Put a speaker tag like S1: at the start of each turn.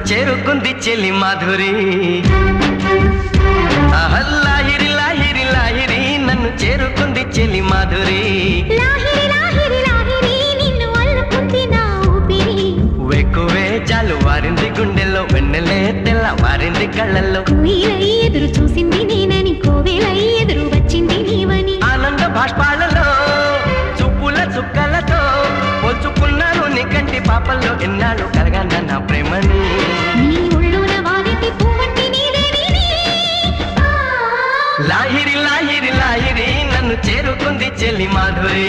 S1: చేరుకుంది చెలి మాధురి లాహిరి లాహిరి లాహిరి నన్ను చేరుకుంది చెలి మాధురి వెక్కువే చాలు వారింది గుండెల్లో వెన్నెలే తెల్ల వారింది కళ్ళల్లో
S2: ఎదురు చూసింది నేనని కోవెల ఎదురు వచ్చింది నీవని
S1: ఆనంద భాష్పాలలో చుప్పుల చుక్కలతో పోల్చుకున్నాను నీ కంటి పాపల్లో ఎన్నాళ్ళు కలగన్న నా ప్రేమని లాహిరి లాహిరి లాహిరి నన్ను చేరుకుంది చెల్లి మాధురి.